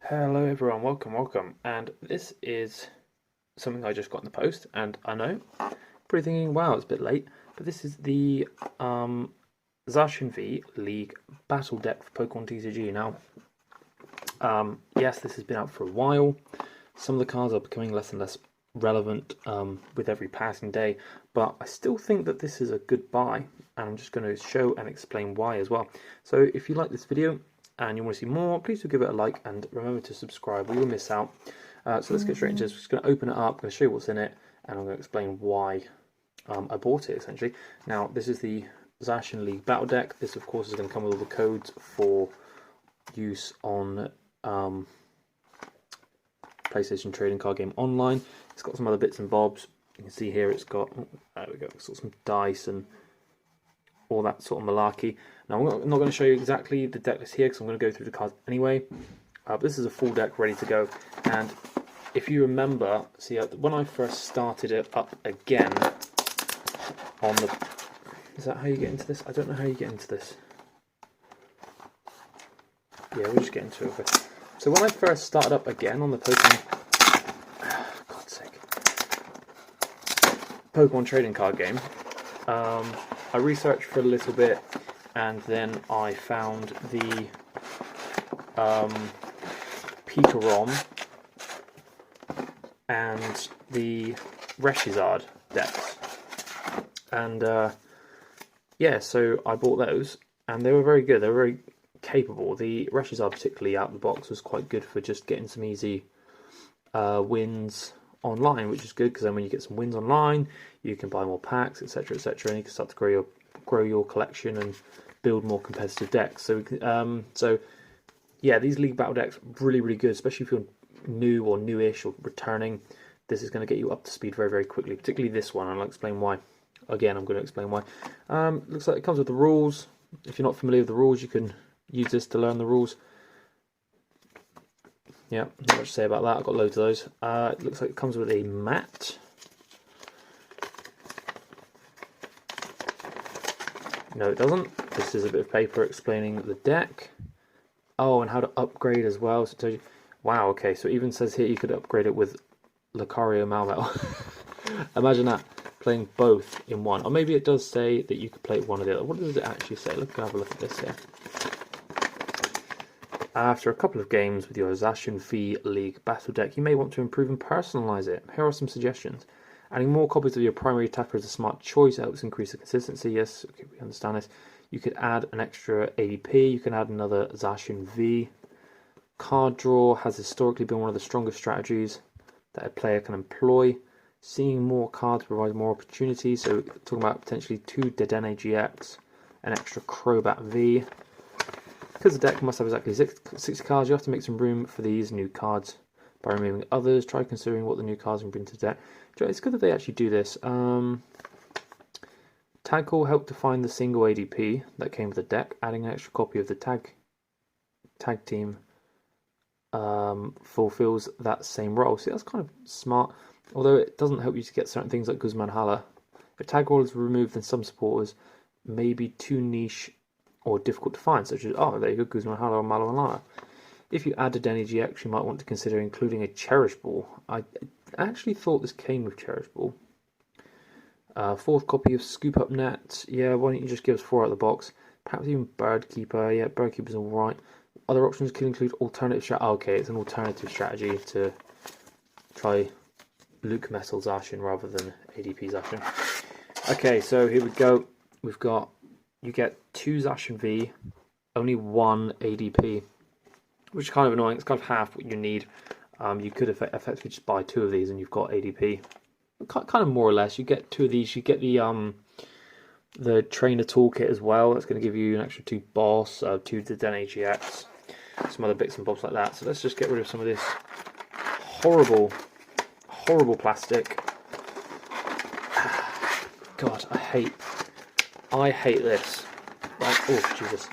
Hello everyone, welcome. And this is something I just got in the post, and I know, probably thinking, wow, it's a bit late, but this is the ZACIAN V League Battle Deck for Pokemon TCG. Now, yes, this has been out for a while. Some of the cards are becoming less and less relevant with every passing day, but I still think that this is a good buy, and I'm just going to show and explain why as well. So if you like this video, and you want to see more, please do give it a like and remember to subscribe, we will miss out. So let's get straight into this. I'm just going to open it up, I'm going to show you what's in it, and I'm going to explain why I bought it essentially. Now, this is the ZACIAN League Battle Deck. This, of course, is going to come with all the codes for use on PlayStation Trading Card Game Online. It's got some other bits and bobs. You can see here it's got, there we go, it's got some dice and all that sort of malarkey. Now, I'm not going to show you exactly the deck list here because I'm going to go through the cards anyway. This is a full deck ready to go, and if you remember, see when I first started it up again on the... Is that how you get into this? I don't know how you get into this. Yeah, we'll just get into it. So when I first started up again on the God's sake, Pokemon Trading Card Game, I researched for a little bit, and then I found the Pikarom and the Reshizard decks, and yeah, so I bought those, and they were very good. They were very capable. The Reshizard, particularly out of the box, was quite good for just getting some easy wins online, which is good because then when you get some wins online, you can buy more packs, etc., etc., and you can start to grow your collection and build more competitive decks. So yeah, these League Battle decks really good, especially if you're new or newish or returning. This is going to get you up to speed very quickly, particularly this one, and I'll explain why. Again, I'm going to explain why. Looks like it comes with the rules. If you're not familiar with the rules, you can use this to learn the rules. Yeah, not much to say about that. I've got loads of those. It looks like it comes with a mat. No, it doesn't. This is a bit of paper explaining the deck. Oh, and how to upgrade as well. So it tells you. Wow, okay, so it even says here you could upgrade it with Lucario Malmel. Imagine that, playing both in one. Or maybe it does say that you could play one or the other. What does it actually say? Let's go have a look at this here. After a couple of games with your ZACIAN V League Battle Deck, you may want to improve and personalise it. Here are some suggestions. Adding more copies of your primary attacker is a smart choice. It helps increase the consistency. Yes, okay, we understand this. You could add an extra ADP. You can add another ZACIAN V. Card draw has historically been one of the strongest strategies that a player can employ. Seeing more cards provides more opportunities. So talking about potentially 2 Dedenne GX, an extra Crobat V. Because the deck must have exactly 60 cards, you have to make some room for these new cards by removing others. Try considering what the new cards can bring to the deck. It's good that they actually do this. Tag Call helped to find the single ADP that came with the deck. Adding an extra copy of the tag team fulfills that same role. See, that's kind of smart. Although it doesn't help you to get certain things like Guzman Hala. If Tag Call is removed, then some supporters may be too niche or difficult to find, such as, oh, there you go, Guzman Hala or Malawalana. If you add a Denny GX, you might want to consider including a Cherish Ball. I actually thought this came with Cherish Ball. 4th copy of Scoop Up Net. Yeah, why don't you just give us 4 out of the box? Perhaps even Bird Keeper. Yeah, Bird Keeper's alright. Other options could include alternative strategy. Okay, it's an alternative strategy to try Luke Metal ZACIAN rather than ADP ZACIAN. Okay, so here we go. We've got, you get 2 ZACIAN V, only 1 ADP, which is kind of annoying. It's kind of half what you need. You could effectively just buy 2 of these and you've got ADP. Kind of more or less. You get 2 of these. You get the trainer toolkit as well. That's going to give you an extra 2 boss, 2 Dedenne GX, some other bits and bobs like that. So let's just get rid of some of this horrible plastic. God, I hate this. Right, oh Jesus.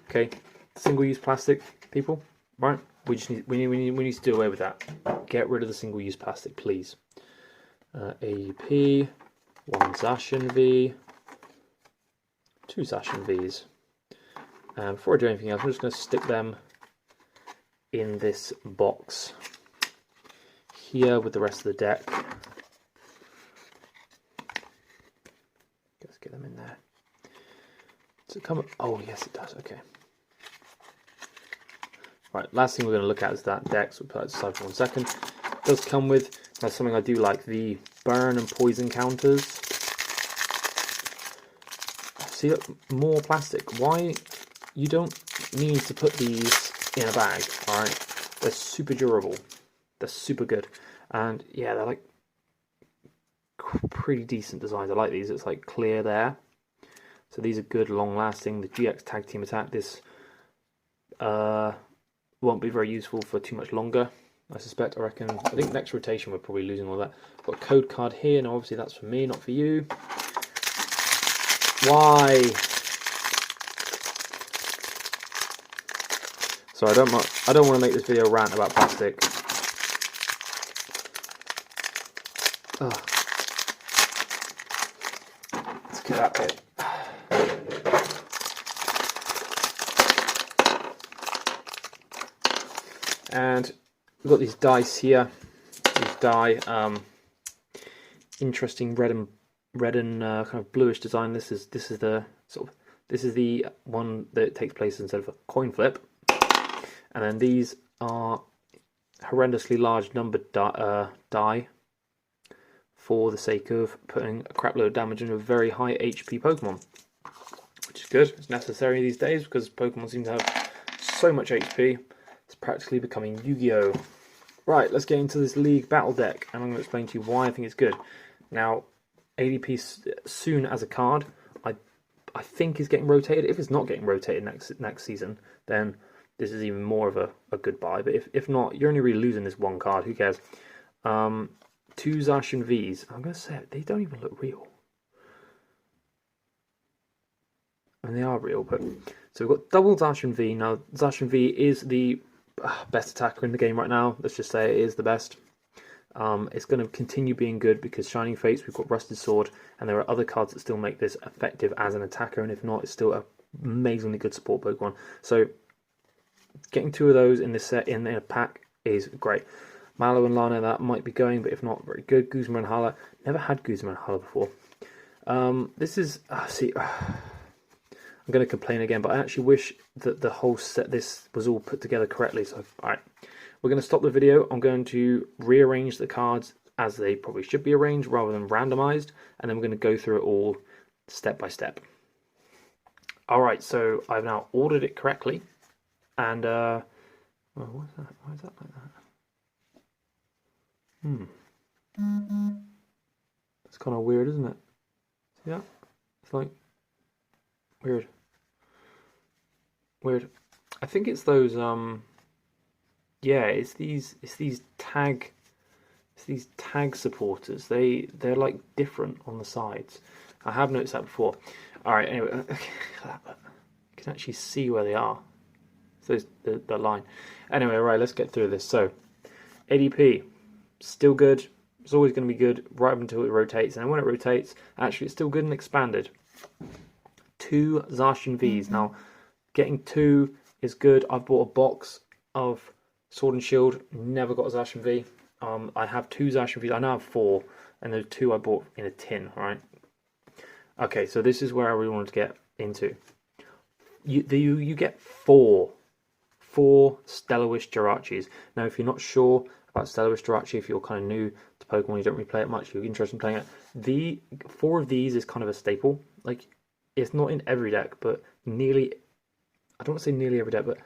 Okay, single-use plastic, people. Right, we need to do away with that. Get rid of the single-use plastic, please. AEP, 1 ZACIAN V, 2 ZACIAN Vs. Before I do anything else, I'm just going to stick them in this box here with the rest of the deck. Let's get them in there. Does it come up? Oh yes, it does. Okay. Right, last thing we're going to look at is that deck, so we'll put that aside for 1 second. It does come with, that's something I do like, the burn and poison counters. See, look, more plastic. Why? You don't need to put these in a bag, alright? They're super durable. They're super good. And yeah, they're like pretty decent designs. I like these. It's like clear there. So these are good, long lasting. The GX Tag Team Attack, this won't be very useful for too much longer, I suspect. I think next rotation we're probably losing all that. Got a code card here, and obviously that's for me, not for you. Why? So I don't want to make this video rant about plastic. Ugh. Let's get that bit. And we've got these dice here. These die, interesting red and kind of bluish design. This is the one that takes place instead of a coin flip. And then these are horrendously large numbered die for the sake of putting a crap load of damage into a very high HP Pokemon, which is good. It's necessary these days because Pokemon seem to have so much HP. It's practically becoming Yu-Gi-Oh! Right, let's get into this League Battle deck, and I'm going to explain to you why I think it's good. Now, ADP soon as a card, I think is getting rotated. If it's not getting rotated next season, then this is even more of a good buy. But if not, you're only really losing this one card. Who cares? 2 Zacian Vs. I'm going to say it, they don't even look real. I mean, they are real, but so we've got double Zacian V. Now, Zacian V is the best attacker in the game right now. Let's just say it is the best. It's going to continue being good because Shining Fates, we've got Rusted Sword, and there are other cards that still make this effective as an attacker, and if not, it's still an amazingly good support Pokemon. So, getting 2 of those in this set, in a pack, is great. Mallow and Lana, that might be going, but if not, very good. Guzma and Hala, never had Guzma and Hala before. This is, I'm going to complain again, but I actually wish that the whole set, this was all put together correctly. So, alright, we're going to stop the video. I'm going to rearrange the cards as they probably should be arranged rather than randomized, and then we're going to go through it all step by step. Alright, so I've now ordered it correctly, and, well, what's that? Why is that like that? It's kind of weird, isn't it? See that? It's like, weird. Weird. I think it's those yeah, it's these tag supporters. They're like different on the sides. I have noticed that before. Alright, anyway, you can actually see where they are. So the line. Anyway, right, let's get through this. So ADP, still good. It's always going to be good right up until it rotates, and then when it rotates, actually it's still good and expanded. 2 Zacian Vs. Now, getting 2 is good. I've bought a box of Sword and Shield, never got a Zacian V. I have 2 Zacian Vs. I now have 4, and the 2 I bought in a tin, right? Okay, so this is where I really wanted to get into. You get 4 Stellarwish Jirachis. Now, if you're not sure about Stellarwish Jirachi, if you're kind of new to Pokemon, you don't really play it much, you're interested in playing it, 4 of these is kind of a staple. Like, it's not in every deck, but nearly, I don't want to say nearly every deck, but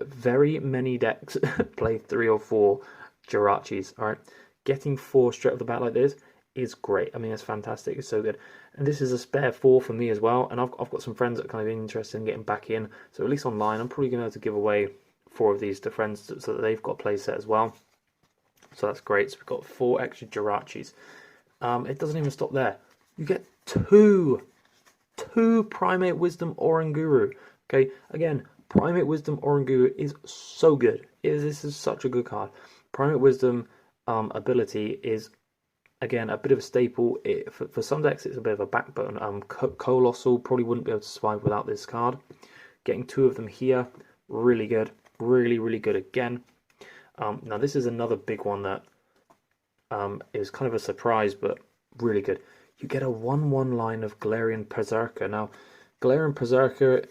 very many decks play 3 or 4 Jirachis, alright? Getting 4 straight off the bat like this is great. I mean, it's fantastic. It's so good. And this is a spare 4 for me as well, and I've got some friends that are kind of interested in getting back in, so at least online, I'm probably going to give away 4 of these to friends so that they've got a play set as well. So that's great. So we've got 4 extra Jirachis. It doesn't even stop there. You get 2 Primate Wisdom Oranguru. Okay, again, Primate Wisdom Oranguru is so good. This is such a good card. Primate Wisdom ability is, again, a bit of a staple. For some decks, it's a bit of a backbone. Colossal probably wouldn't be able to survive without this card. Getting 2 of them here, really good. Really, really good again. Now this is another big one that is kind of a surprise, but really good. You get a 1/1 line of Galarian Berserker. Now, Galarian Berserker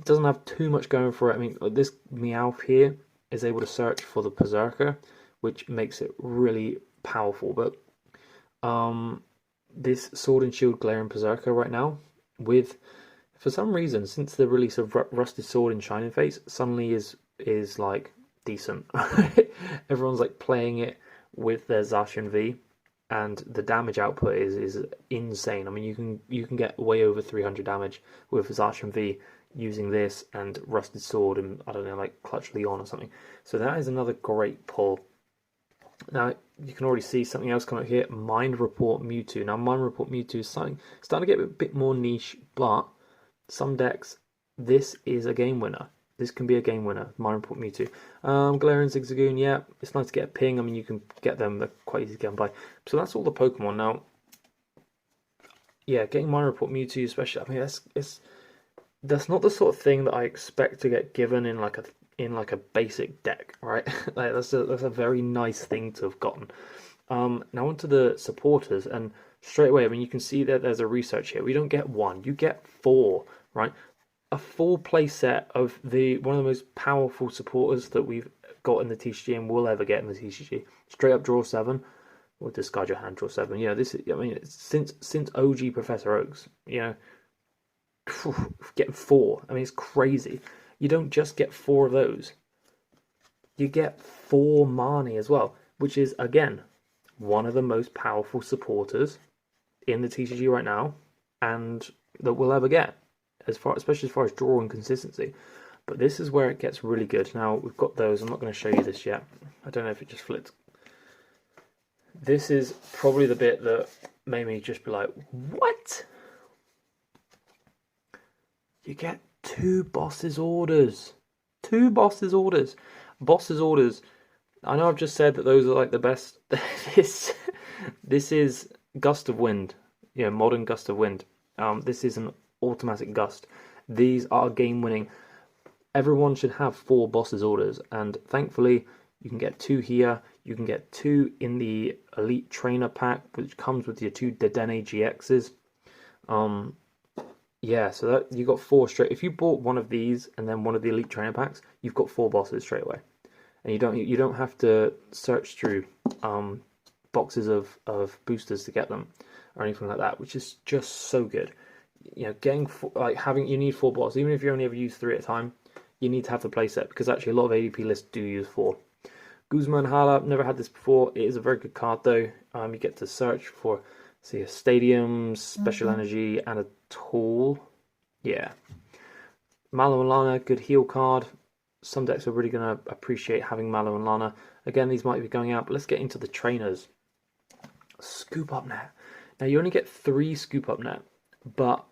doesn't have too much going for it. I mean, this Meowth here is able to search for the Berserker, which makes it really powerful. But this Sword and Shield Galarian Berserker right now, with for some reason since the release of Rusted Sword and Shining Face, suddenly is like decent. Everyone's like playing it with their Zacian V, and the damage output is insane. I mean, you can get way over 300 damage with Zacian V using this and Rusted Sword and, I don't know, like Clutch Leon or something. So that is another great pull. Now you can already see something else coming up here. Mind Report Mewtwo. Now Mind Report Mewtwo is starting to get a bit more niche, but some decks, this is a game winner. This can be a game winner. Mind Report Mewtwo. Galarian Zigzagoon, yeah, it's nice to get a ping. I mean, you can get them, they're quite easy to get by. So that's all the Pokemon. Now, yeah, getting Mind Report Mewtwo especially, I mean, that's not the sort of thing that I expect to get given in like a basic deck, right? Like that's a very nice thing to have gotten. Now onto the supporters, and straight away, I mean, you can see that there's a research here. We don't get one, you get four, right? A full play set of one of the most powerful supporters that we've got in the TCG and will ever get in the TCG. Straight up draw 7, or discard your hand, draw 7. You know, this is, I mean, since OG Professor Oaks, you know, getting 4. I mean, it's crazy. You don't just get 4 of those. You get 4 Marnie as well, which is, again, one of the most powerful supporters in the TCG right now, and that we'll ever get, especially as far as draw and consistency. But this is where it gets really good. Now, we've got those. I'm not going to show you this yet. I don't know if it just flipped. This is probably the bit that made me just be like, what? You get 2 Boss's Orders. 2 Boss's Orders. Boss's Orders. I know I've just said that those are like the best. This is Gust of Wind. Yeah, modern Gust of Wind. This is an automatic gust. These are game winning. Everyone should have 4 Boss's Orders, and thankfully you can get 2 here. You can get 2 in the Elite Trainer pack, which comes with your 2 Dedenne GXs. Yeah, so that you got 4 straight. If you bought one of these and then one of the Elite Trainer packs, you've got 4 bosses straight away, and you don't have to search through boxes of boosters to get them or anything like that, which is just so good. You know, you need 4 bottles, even if you only ever use 3 at a time. You need to have the playset, because actually a lot of ADP lists do use 4. Guzman Hala, never had this before. It is a very good card though. You get to search for, see, a stadium, special energy, and a tool. Yeah. Malo and Lana, good heal card. Some decks are really going to appreciate having Malo and Lana. Again, these might be going out, but let's get into the trainers. Scoop Up Net. Now, you only get 3 Scoop Up Net, but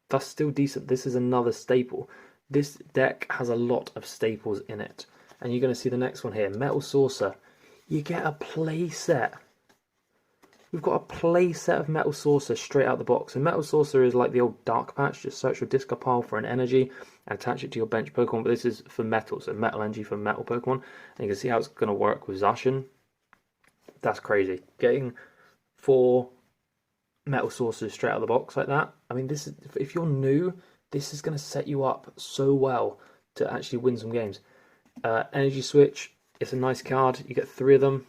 that's still decent. This is another staple. This deck has a lot of staples in it. And you're going to see the next one here, Metal Saucer. You get a play set. We've got a play set of Metal Saucer straight out the box. And Metal Saucer is like the old Dark Patch. Just search your discard pile for an energy and attach it to your bench Pokemon. But this is for metal, so metal energy for metal Pokemon. And you can see how it's going to work with Zacian. That's crazy. Getting 4 Metal Saucers straight out of the box like that. I mean, this is, if you're new, this is going to set you up so well to actually win some games. Energy Switch, it's a nice card. You get 3 of them.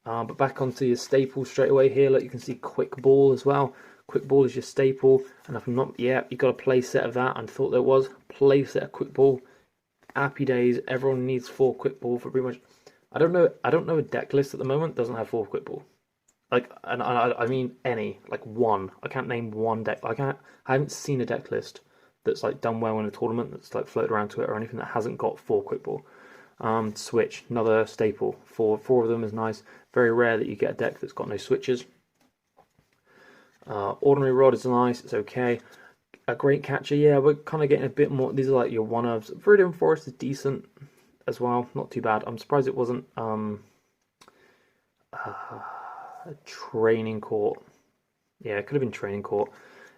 But back onto your staples straight away here. Look, you can see Quick Ball as well. Quick Ball is your staple. And if I'm not, yeah, you got a play set of that. I thought there was play set of Quick Ball. Happy days. Everyone needs 4 Quick Ball for pretty much. I don't know a deck list at the moment doesn't have 4 Quick Ball. Like, and I mean any, like 1. I can't name 1 deck. I haven't seen a deck list that's like done well in a tournament that's like floated around to it or anything that hasn't got 4 Quick Ball. Switch, another staple. 4 of them is nice. Very rare that you get a deck that's got no switches. Ordinary Rod is nice. It's okay. A Great Catcher, yeah, we're kind of getting a bit more. These are like your 1-ofs. Viridian Forest is decent as well. Not too bad. I'm surprised it wasn't a Training Court. Yeah, it could have been Training Court.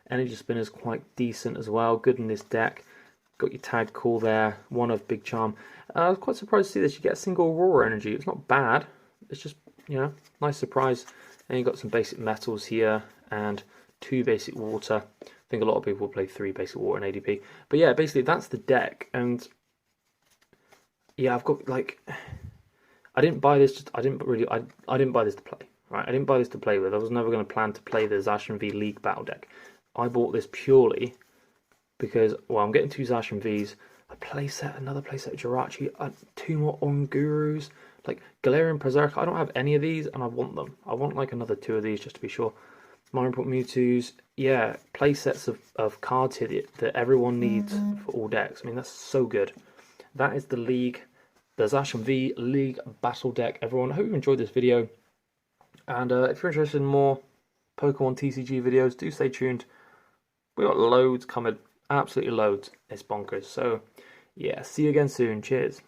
Energy Spinner is quite decent as well. Good in this deck. Got your tag call there, one of Big Charm. I was quite surprised to see this. You get a single Aurora energy. It's not bad. It's just, you know, nice surprise. And you've got some basic metals here and 2 basic water. I think a lot of people will play 3 basic water and ADP. But yeah, basically that's the deck. And yeah, I've got like, I didn't buy this. I didn't buy this to play. Right, I didn't buy this to play with. I was never going to plan to play the ZACIAN V League Battle deck. I bought this purely because, well, I'm getting 2 ZACIAN Vs, another playset of Jirachi, 2 more Ongurus, like Galarian Berserker. I don't have any of these, and I want them. I want like another 2 of these just to be sure. Minor Input Mewtwo's, yeah, playsets of cards here that everyone needs for all decks. I mean, that's so good. That is the League, the ZACIAN V League Battle deck. Everyone, I hope you enjoyed this video. And if you're interested in more Pokemon TCG videos, do stay tuned. We got loads coming, absolutely loads. It's bonkers. So, yeah, see you again soon. Cheers.